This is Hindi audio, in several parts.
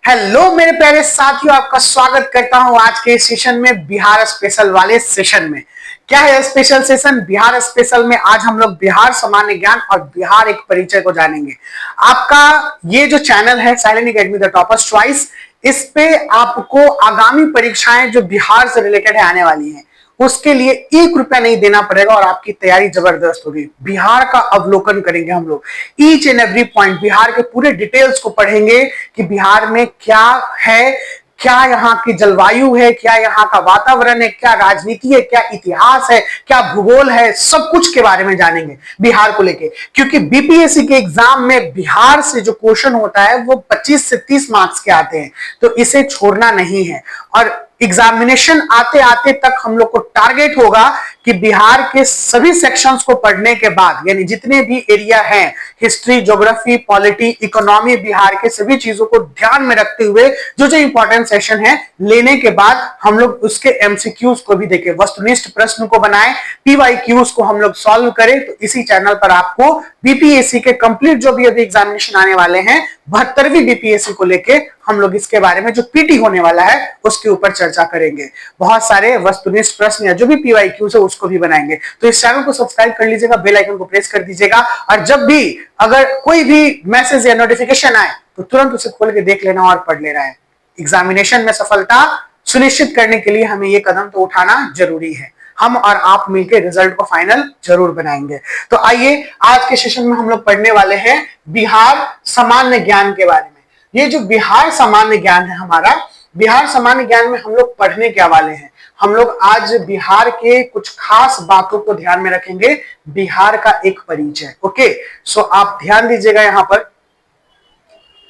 हेलो मेरे प्यारे साथियों, आपका स्वागत करता हूं आज के सेशन में, बिहार स्पेशल वाले सेशन में। क्या है स्पेशल सेशन? बिहार स्पेशल में आज हम लोग बिहार सामान्य ज्ञान और बिहार एक परिचय को जानेंगे। आपका ये जो चैनल है silent academy the toppers choice, इस पे आपको आगामी परीक्षाएं जो बिहार से रिलेटेड है आने वाली हैं, उसके लिए 1 रुपया नहीं देना पड़ेगा और आपकी तैयारी जबरदस्त होगी। बिहार का अवलोकन करेंगे हम लोग, each and every point, Bihar के पूरे डिटेल्स को पढ़ेंगे कि बिहार में क्या है, क्या यहाँ की जलवायु है, क्या यहाँ का वातावरण है, क्या राजनीति है, क्या इतिहास है, क्या भूगोल है, सब कुछ के बारे में जानेंगे बिहार को लेके। क्योंकि बीपीएससी के एग्जाम में बिहार से जो क्वेश्चन होता है वो 25 से 30 मार्क्स के आते हैं, तो इसे छोड़ना नहीं है। और एग्जामिनेशन आते आते तक हम लोग को टारगेट होगा कि बिहार के सभी सेक्शंस को पढ़ने के बाद, यानी जितने भी एरिया हैं, history, geography, polity, economy, Bihar के सभी चीजों को ध्यान में रखते हुए जो जो इंपॉर्टेंट सेशन है लेने के बाद हम लोग उसके एमसीक्यूज को भी देखें, वस्तुनिष्ठ प्रश्न को बनाएं, पीवाईक्यूज को हम लोग सॉल्व करें। तो इसी चैनल पर आपको बीपीएससी के कंप्लीट जो भी अभी एग्जामिनेशन आने वाले हैं 72वीं बीपीएससी को लेके हम लोग इसके बारे में जो पीटी होने वाला है उसके ऊपर चर्चा करेंगे। बहुत सारे वस्तुनिष्ठ प्रश्न या जो भी पीवाईक्यूज है उसको भी बनाएंगे। तो इस चैनल को सब्सक्राइब कर लीजिएगा, बेल आइकन को प्रेस कर दीजिएगा, और जब भी अगर कोई भी मैसेज या नोटिफिकेशन आए तो तुरंत उसे खोल के देख लेना और पढ़ लेना है। एग्जामिनेशन में सफलता सुनिश्चित करने के लिए हमें यह कदम तो उठाना जरूरी है। हम और आप मिलकर रिजल्ट को फाइनल जरूर बनाएंगे। तो आइए आज के सेशन में हम लोग पढ़ने वाले हैं बिहार सामान्य ज्ञान के बारे में। ये जो बिहार सामान्य ज्ञान है हमारा, बिहार सामान्य ज्ञान में हम लोग पढ़ने क्या वाले हैं? हम लोग आज बिहार के कुछ खास बातों को ध्यान में रखेंगे, बिहार का एक परिचय। ओके, सो आप ध्यान दीजिएगा यहाँ पर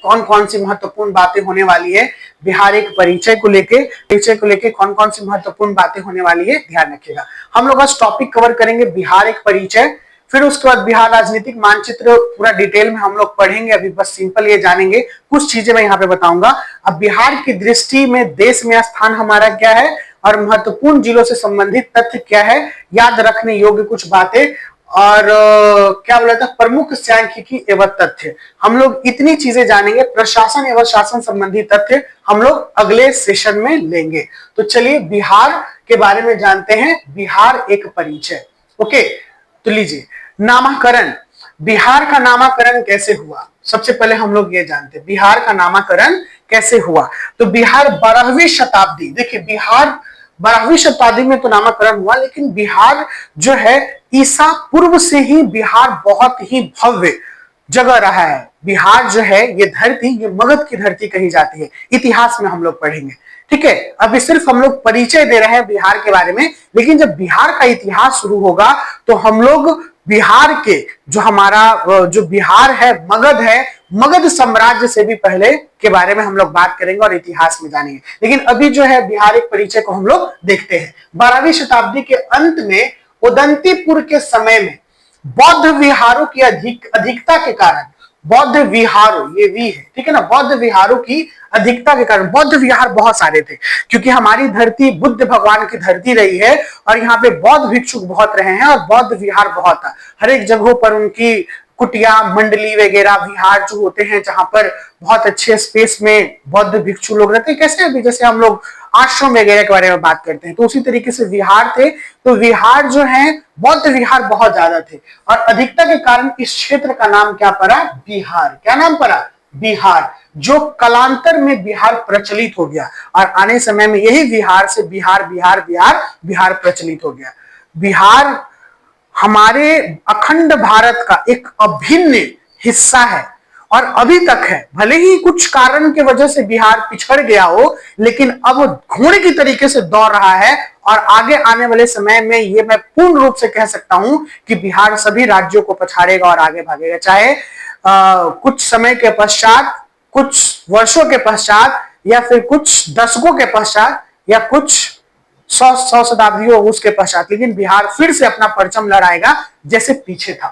कौन कौन सी महत्वपूर्ण बातें होने वाली है बिहार एक परिचय को लेके कौन कौन सी महत्वपूर्ण बातें होने वाली है, ध्यान रखिएगा। हम लोग आज टॉपिक कवर करेंगे बिहार एक परिचय, फिर उसके बाद बिहार राजनीतिक मानचित्र पूरा डिटेल में हम लोग पढ़ेंगे। अभी बस सिंपल ये जानेंगे, कुछ चीजें मैं यहाँ पे बताऊंगा। अब बिहार की दृष्टि में देश में स्थान हमारा क्या है और महत्वपूर्ण जिलों से संबंधित तथ्य क्या है, याद रखने योग्य कुछ बातें, और क्या बोला था, प्रमुख सांख्यिकी एवं तथ्य। हम लोग इतनी चीजें जानेंगे। प्रशासन एवं शासन संबंधी तथ्य हम लोग अगले सेशन में लेंगे। तो चलिए बिहार के बारे में जानते हैं, बिहार एक परिचय। ओके, तो लीजिए नामाकरण। बिहार का नामाकरण कैसे हुआ? सबसे पहले हम लोग ये जानते हैं बिहार का नामाकरण कैसे हुआ। तो बिहार 12वीं शताब्दी, देखिए बिहार 12वीं शताब्दी में तो नामकरण हुआ, लेकिन बिहार जो है ईसा पूर्व से ही बिहार बहुत ही भव्य जगह रहा है। बिहार जो है ये धरती, ये मगध की धरती कही जाती है। इतिहास में हम लोग पढ़ेंगे, ठीक है। अभी सिर्फ हम लोग परिचय दे रहे हैं बिहार के बारे में, लेकिन जब बिहार का इतिहास शुरू होगा तो हम लोग बिहार के जो हमारा जो बिहार है, मगध है, मगध साम्राज्य से भी पहले के बारे में हम लोग बात करेंगे और इतिहास में जानेंगे। लेकिन अभी जो है बिहार एक परिचय को हम लोग देखते हैं। 12वीं शताब्दी के अंत में उदंतीपुर के समय में बौद्ध विहारों की अधिकता के कारण, बौद्ध विहारों, ये वी है, ठीक है ना, बौद्ध विहारों की अधिकता के कारण, बौद्ध विहार बहुत सारे थे क्योंकि हमारी धरती बुद्ध भगवान की धरती रही है और यहाँ पे बौद्ध भिक्षुक बहुत रहे हैं और बौद्ध विहार बहुत था। हर एक जगहों पर उनकी कुटिया, मंडली वगैरह विहार जो होते हैं जहां पर बहुत अच्छे स्पेस में बौद्ध भिक्षु लोग रहते हैं, कैसे अभी जैसे हम लोग आश्रम वगैरह के बारे में बात करते हैं, तो उसी तरीके से विहार थे। तो विहार जो है, बौद्ध विहार बहुत ज्यादा थे और अधिकता के कारण इस क्षेत्र का नाम क्या पड़ा? बिहार। क्या नाम पड़ा? बिहार, जो कालांतर में बिहार प्रचलित हो गया और आने समय में यही बिहार से बिहार बिहार बिहार बिहार प्रचलित हो गया। बिहार हमारे अखंड भारत का एक अभिन्न हिस्सा है और अभी तक है। भले ही कुछ कारण के वजह से बिहार पिछड़ गया हो, लेकिन अब घोड़े की तरीके से दौड़ रहा है और आगे आने वाले समय में ये मैं पूर्ण रूप से कह सकता हूं कि बिहार सभी राज्यों को पछाड़ेगा और आगे भागेगा। चाहे कुछ समय के पश्चात, कुछ वर्षों के पश्चात, या फिर कुछ दशकों के पश्चात, या कुछ 100 शताब्दियों उसके पश्चात, लेकिन बिहार फिर से अपना परचम लहराएगा जैसे पीछे था।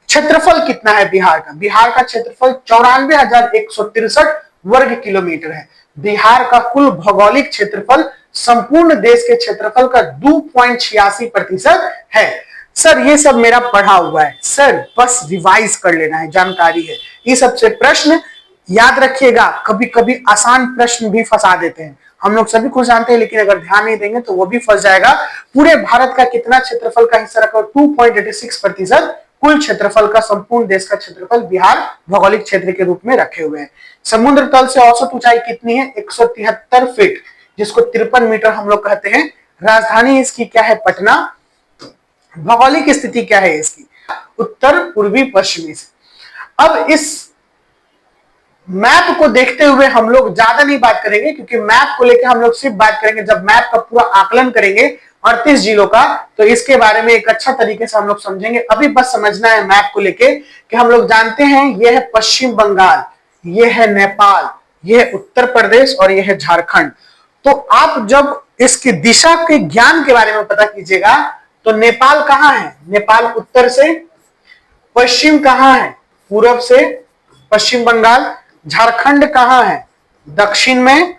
क्षेत्रफल कितना है बिहार का? बिहार का क्षेत्रफल 94,163 वर्ग किलोमीटर है। बिहार का कुल भौगोलिक क्षेत्रफल संपूर्ण देश के क्षेत्रफल का 2.86% है। सर ये सब मेरा पढ़ा हुआ है सर, बस रिवाइज कर लेना है, जानकारी है। ये सबसे प्रश्न याद रखिएगा, कभी कभी आसान प्रश्न भी फंसा देते हैं, हम लोग सभी कुछ जानते हैं, लेकिन अगर ध्यान नहीं देंगे तो वो भी फंस जाएगा। पूरे भारत का कितना क्षेत्रफल का हिस्सा रखा? 2.86% कुल क्षेत्रफल का, संपूर्ण देश का क्षेत्रफल बिहार भौगोलिक क्षेत्र के रूप में रखे हुए हैं। समुद्र तल से औसत ऊंचाई कितनी है? 173 फीट, जिसको 53 मीटर हम लोग कहते हैं। राजधानी इसकी क्या है? पटना। भौगोलिक स्थिति क्या है इसकी? उत्तर पूर्वी पश्चिमी से। अब इस मैप को देखते हुए हम लोग ज्यादा नहीं बात करेंगे, क्योंकि मैप को लेकर हम लोग सिर्फ बात करेंगे जब मैप का पूरा आकलन करेंगे 38 जिलों का, तो इसके बारे में एक अच्छा तरीके से हम लोग समझेंगे। अभी बस समझना है मैप को लेके कि हम लोग जानते हैं ये है पश्चिम बंगाल, ये है नेपाल, ये है उत्तर प्रदेश और ये है झारखंड। तो आप जब इसकी दिशा के ज्ञान के बारे में पता कीजिएगा तो नेपाल कहां है? नेपाल उत्तर से। पश्चिम कहां है? पूरब से पश्चिम बंगाल। झारखंड कहां है? दक्षिण में।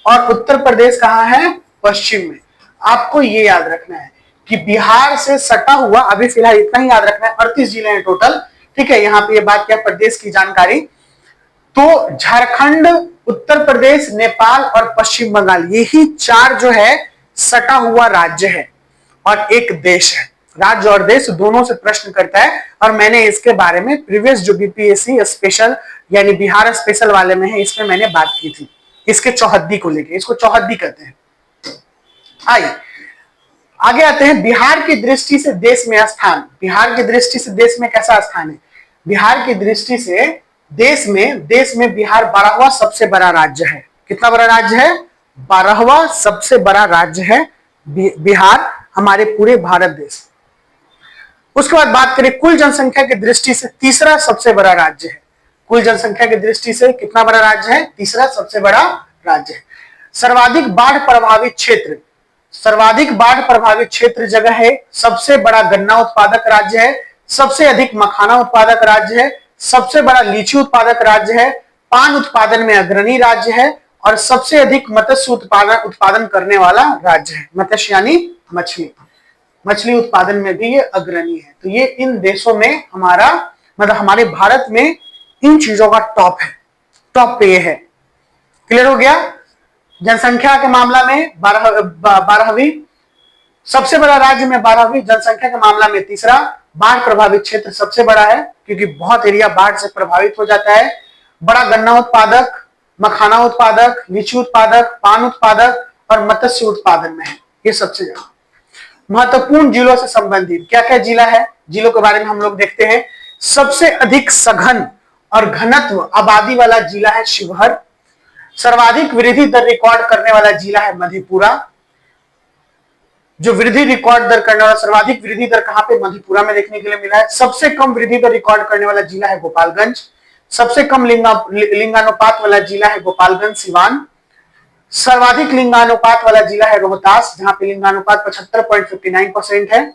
और उत्तर प्रदेश कहां है? पश्चिम में। आपको ये याद रखना है कि बिहार से सटा हुआ, अभी फिलहाल इतना ही याद रखना है, 38 जिले हैं टोटल, ठीक है। यहाँ पे ये बात क्या, प्रदेश की जानकारी। तो झारखंड, उत्तर प्रदेश, नेपाल और पश्चिम बंगाल, यही चार जो है सटा हुआ राज्य है और एक देश है। राज्य और देश दोनों से प्रश्न करता है, और मैंने इसके बारे में प्रीवियस जो बीपीएससी स्पेशल यानी बिहार स्पेशल वाले में है, इसमें मैंने बात की थी इसके चौहद्दी को लेके। इसको चौहद्दी कहते हैं। आइए आगे आते हैं। बिहार की दृष्टि से देश में स्थान। बिहार की दृष्टि से देश में कैसा स्थान है? बिहार की दृष्टि से देश में बिहार 12वां सबसे बड़ा राज्य है। कितना बड़ा राज्य है? 12वां सबसे बड़ा राज्य है बिहार हमारे पूरे भारत देश। उसके बाद बात करें कुल जनसंख्या की दृष्टि से तीसरा सबसे बड़ा राज्य है। कुल जनसंख्या की दृष्टि से कितना बड़ा राज्य है? तीसरा सबसे बड़ा राज्य है। सर्वाधिक बाढ़ प्रभावित क्षेत्र, सर्वाधिक बाढ़ प्रभावित क्षेत्र जगह है। सबसे बड़ा गन्ना उत्पादक राज्य है। सबसे अधिक मखाना उत्पादक राज्य है। सबसे बड़ा लीची उत्पादक राज्य है। पान उत्पादन में अग्रणी राज्य है और सबसे अधिक मत्स्य उत्पादन करने वाला राज्य है। मत्स्य यानी मछली उत्पादन में भी ये अग्रणी है। तो ये इन देशों में हमारा मतलब हमारे भारत में इन चीजों का टॉप है, टॉप पे ये है। क्लियर हो गया? जनसंख्या के मामला में 12वीं सबसे बड़ा राज्य में 12वीं, जनसंख्या के मामला में तीसरा। बाढ़ प्रभावित क्षेत्र सबसे बड़ा है क्योंकि बहुत एरिया बाढ़ से प्रभावित हो जाता है। बड़ा गन्ना उत्पादक, मखाना उत्पादक, लीची उत्पादक, पान उत्पादक और मत्स्य उत्पादन में है ये सबसे ज्यादा। महत्वपूर्ण जिलों से संबंधित क्या क्या जिला है, जिलों के बारे में हम लोग देखते हैं। सबसे अधिक सघन और घनत्व आबादी वाला जिला है शिवहर। सर्वाधिक वृद्धि दर रिकॉर्ड करने वाला जिला है मधेपुरा। जो वृद्धि रिकॉर्ड दर करने वाला, सर्वाधिक वृद्धि दर कहां पे? मधेपुरा में देखने के लिए मिला है। सबसे कम वृद्धि दर रिकॉर्ड करने वाला जिला है गोपालगंज। सबसे कम लिंगानुपात वाला जिला है गोपालगंज सिवान। सर्वाधिक लिंगानुपात वाला जिला है रोहतास, जहां पे लिंगानुपात 75.59% है,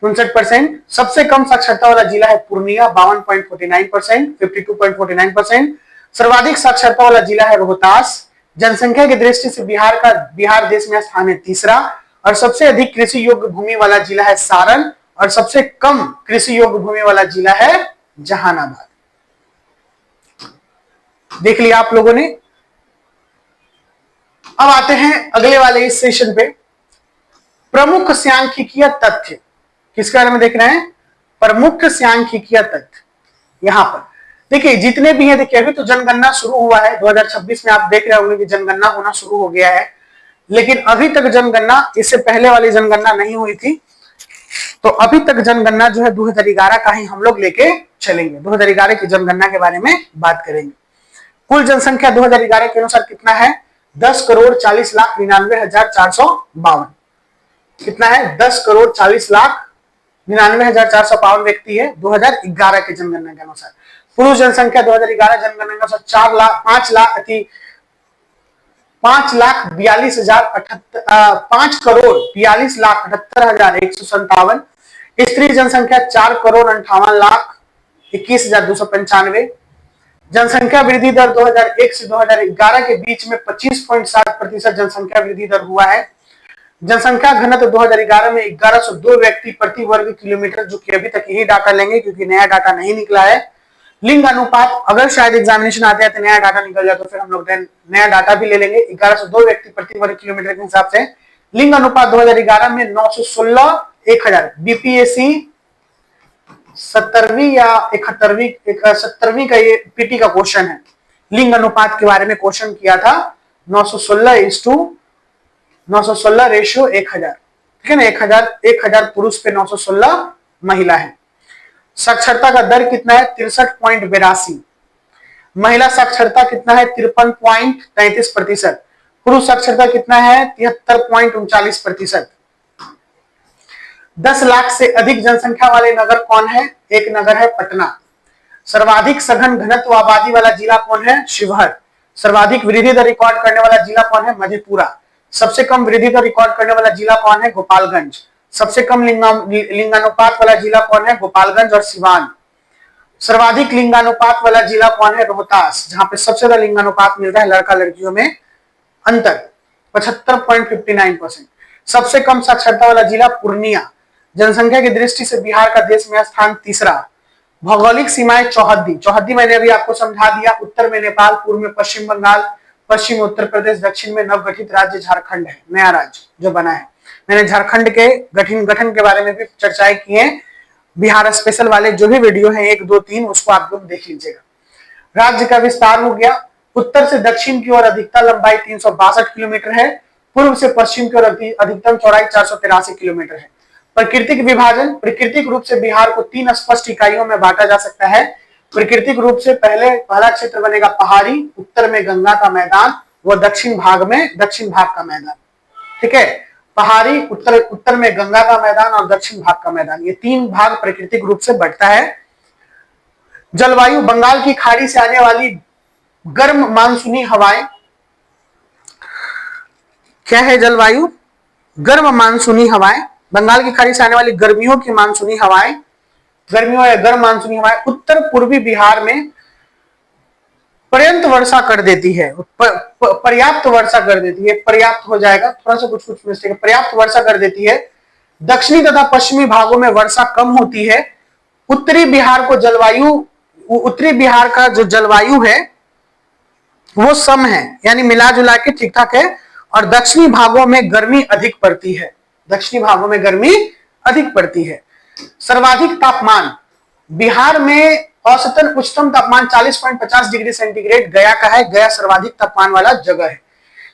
59%। सबसे कम साक्षरता वाला जिला है पूर्णिया, 52.49%, 52.49%। सर्वाधिक साक्षरता वाला जिला है रोहतास। जनसंख्या की दृष्टि से बिहार देश में स्थान है तीसरा। और सबसे अधिक कृषि योग्य भूमि वाला जिला है सारण और सबसे कम कृषि योग्य भूमि वाला जिला है जहानाबाद। देख लिया आप लोगों ने। अब आते हैं अगले वाले इस सेशन पे, प्रमुख सांख्यिकीय तथ्य। किसके बारे में देख रहे हैं? प्रमुख सांख्यिकीय तथ्य। यहां पर देखिए जितने भी हैं, देखिए अभी तो जनगणना शुरू हुआ है 2026 में, आप देख रहे होंगे कि जनगणना होना शुरू हो गया है, लेकिन अभी तक जनगणना, इससे पहले वाली जनगणना नहीं हुई थी। तो अभी तक जनगणना जो है 2011 का ही हम लोग लेके चलेंगे। 2011 की जनगणना के बारे में बात करेंगे। कुल जनसंख्या 2011 के अनुसार कितना है? 10,40,99,452। कितना है? 10,40,99,452 व्यक्ति है 2011 के जनगणना के अनुसार। पुरुष जनसंख्या 2011 जनगणना के अनुसार 5,42,78,157। स्त्री जनसंख्या 4,58,21,295। जनसंख्या वृद्धि दर 2001 से 2011 के बीच में 25.7% जनसंख्या वृद्धि दर हुआ है। जनसंख्या घनत्व 2011 में 1102 व्यक्ति प्रति वर्ग किलोमीटर, जो कि अभी तक यही डाटा लेंगे क्योंकि नया डाटा नहीं निकला है। लिंग अनुपात, अगर शायद एग्जामिनेशन आते हैं तो नया डाटा निकल जाए तो फिर हम लोग नया डाटा भी ले लेंगे। 1102 व्यक्ति प्रति वर्ग किलोमीटर के हिसाब से लिंग अनुपात 2011 में 916 1000। बीपीएससी 70वीं या 71वीं का ये पीटी का क्वेश्चन है, लिंग अनुपात के बारे में क्वेश्चन किया था। 916 रेशियो 1000, ठीक है ना। 1000 पुरुष पे 916 महिला है। साक्षरता का दर कितना है? 63.82। महिला साक्षरता कितना है? 53.33%। पुरुष साक्षरता कितना है? 73.39%। 10 लाख से अधिक जनसंख्या वाले नगर कौन है? एक नगर है पटना। सर्वाधिक सघन घनत्व आबादी वाला जिला कौन है? शिवहर। सर्वाधिक वृद्धि दर रिकॉर्ड करने वाला जिला कौन है? मधेपुरा। सबसे कम वृद्धि दर रिकॉर्ड करने वाला जिला कौन है? गोपालगंज। सबसे कम लिंगानुपात वाला जिला कौन है? गोपालगंज और सिवान। सर्वाधिक लिंगानुपात वाला जिला कौन है? रोहतास, जहां पे सबसे ज्यादा लिंगानुपात मिलता है लड़का लड़कियों में अंतर 75.59%। सबसे कम साक्षरता वाला जिला पूर्णिया। जनसंख्या की दृष्टि से बिहार का देश में स्थान तीसरा। भौगोलिक सीमाएं चौहद्दी मैंने अभी आपको समझा दिया। उत्तर में नेपाल, पूर्व में पश्चिम बंगाल, पश्चिम में उत्तर प्रदेश, दक्षिण में नवगठित राज्य झारखंड है, नया राज्य जो बना है। मैंने झारखंड के गठन के बारे में भी चर्चाएं की है। बिहार स्पेशल वाले जो भी वीडियो है 1, 2, 3 उसको आप लोग देख लीजिएगा। राज्य का विस्तार हो गया। उत्तर से दक्षिण की ओर अधिकतम लंबाई 362 किलोमीटर है। पूर्व से पश्चिम की ओर अधिकतम चौड़ाई 483 किलोमीटर है। प्राकृतिक विभाजन, प्राकृतिक रूप से बिहार को 3 स्पष्ट इकाइयों में बांटा जा सकता है। प्राकृतिक रूप से पहला क्षेत्र बनेगा पहाड़ी, उत्तर में गंगा का मैदान, वो दक्षिण भाग का मैदान, ठीक है। पहाड़ी, उत्तर में गंगा का मैदान और दक्षिण भाग का मैदान, ये 3 भाग प्राकृतिक रूप से बढ़ता है। जलवायु, बंगाल की खाड़ी से आने वाली गर्म मानसूनी हवाएं, क्या है जलवायु? गर्म मानसूनी हवाएं। बंगाल की खाड़ी से आने वाली गर्मियों की मानसूनी हवाएं, गर्मियों या गर्म मानसूनी हवाएं उत्तर पूर्वी बिहार में पर्याप्त वर्षा कर देती है। पर्याप्त वर्षा कर देती है, पर्याप्त हो जाएगा, थोड़ा सा कुछ मिस्टेक है, पर्याप्त वर्षा कर देती है। दक्षिणी तथा पश्चिमी भागों में वर्षा कम होती है। उत्तरी बिहार का जो जलवायु है वो सम है, यानी मिला जुला के ठीक ठाक है। और दक्षिणी भागों में गर्मी अधिक पड़ती है, दक्षिणी भागों में गर्मी अधिक पड़ती है। सर्वाधिक तापमान, बिहार में औसतन उच्चतम तापमान 40.50 डिग्री सेंटीग्रेड गया का है। गया सर्वाधिक तापमान वाला जगह है।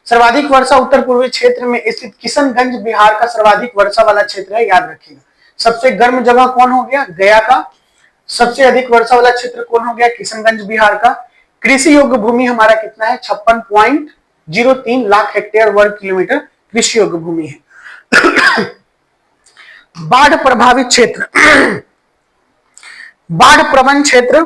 सर्वाधिक वर्षा उत्तर पूर्वी क्षेत्र में स्थित किशनगंज बिहार का सर्वाधिक वर्षा वाला क्षेत्र है, याद रखिएगा। सबसे गर्म जगह कौन हो गया? गया का। सबसे अधिक वर्षा वाला क्षेत्र कौन हो गया? किशनगंज बिहार का। कृषि योग्य भूमि हमारा कितना है? 56.03 लाख हेक्टेयर वर्ग किलोमीटर कृषि योग्य भूमि है। बाढ़ प्रभावित क्षेत्र, बाढ़ प्रवण क्षेत्र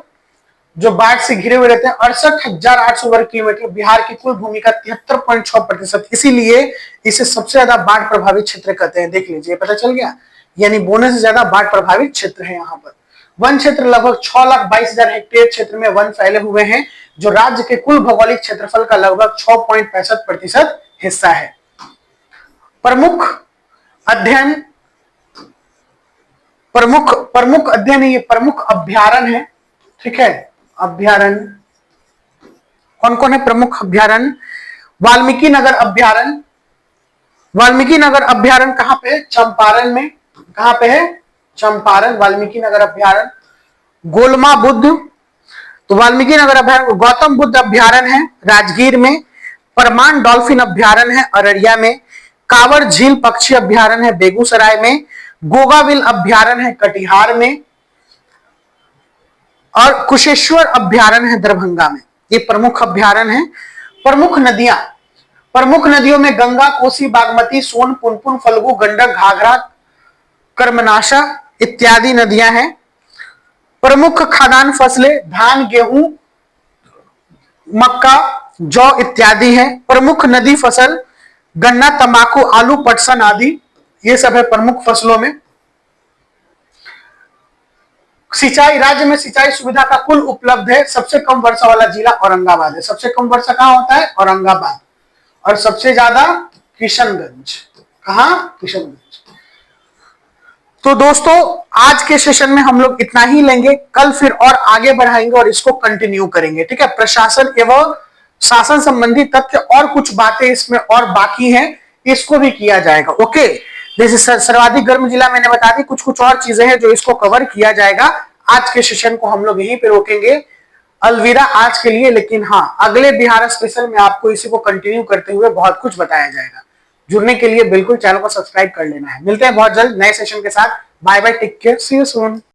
जो बाढ़ से घिरे हुए रहते हैं 68,800 वर्ग किलोमीटर, बिहार की कुल भूमि का 73.6%। इसीलिए इसे सबसे ज्यादा बाढ़ प्रभावित क्षेत्र कहते हैं। देख लीजिए, पता चल गया, यानी बोने से ज्यादा बाढ़ प्रभावित क्षेत्र है यहाँ पर। वन क्षेत्र लगभग 6,22,000 हेक्टेयर क्षेत्र में वन फैले हुए हैं, जो राज्य के कुल भौगोलिक क्षेत्रफल का लगभग 6.65% हिस्सा है। प्रमुख अध्ययन, ये प्रमुख अभ्यारण्य है, ठीक है। अभ्यारण्य कौन कौन है? प्रमुख अभ्यारण्य, वाल्मीकि नगर अभ्यारण्य। वाल्मीकि नगर अभ्यारण्य कहां पे है? चंपारण में। कहां पे है? चंपारण, वाल्मीकि नगर अभ्यारण्य। गोलमा बुद्ध, तो वाल्मीकि नगर अभ्यारण्य। गौतम बुद्ध अभ्यारण्य है राजगीर में। परमान डॉल्फिन अभ्यारण्य है अररिया में। कांवर झील पक्षी अभ्यारण्य है बेगूसराय में। गोगाविल अभ्यारण्य है कटिहार में। और कुशेश्वर अभ्यारण्य है दरभंगा में। ये प्रमुख अभ्यारण्य है। प्रमुख नदियां, प्रमुख नदियों में गंगा, कोसी, बागमती, सोन, पुनपुन, फल्गु, गंडक, घाघरा, कर्मनाशा इत्यादि नदियां हैं। प्रमुख खाद्यान्न फसलें धान, गेहूं, मक्का, जौ इत्यादि है। प्रमुख नदी फसल गन्ना, तंबाकू, आलू, पटसन आदि, ये सब है प्रमुख फसलों में। सिंचाई, राज्य में सिंचाई सुविधा का कुल उपलब्ध है। सबसे कम वर्षा वाला जिला औरंगाबाद है। सबसे कम वर्षा कहां होता है? औरंगाबाद। और सबसे ज्यादा किशनगंज। कहां? किशनगंज। तो दोस्तों आज के सेशन में हम लोग इतना ही लेंगे, कल फिर और आगे बढ़ाएंगे और इसको कंटिन्यू करेंगे। ठीक है, प्रशासन एवं शासन संबंधी तथ्य और कुछ बातें इसमें और बाकी हैं, इसको भी किया जाएगा। ओके, जैसे सर्वाधिक गर्म जिला मैंने बता दी, कुछ कुछ और चीजें हैं जो इसको कवर किया जाएगा। आज के सेशन को हम लोग यहीं पे रोकेंगे। अलविदा आज के लिए, लेकिन हाँ अगले बिहार स्पेशल में आपको इसी को कंटिन्यू करते हुए बहुत कुछ बताया जाएगा। जुड़ने के लिए बिल्कुल चैनल को सब्सक्राइब कर लेना है। मिलते हैं बहुत जल्द नए सेशन के साथ। Bye bye, take care, see you soon.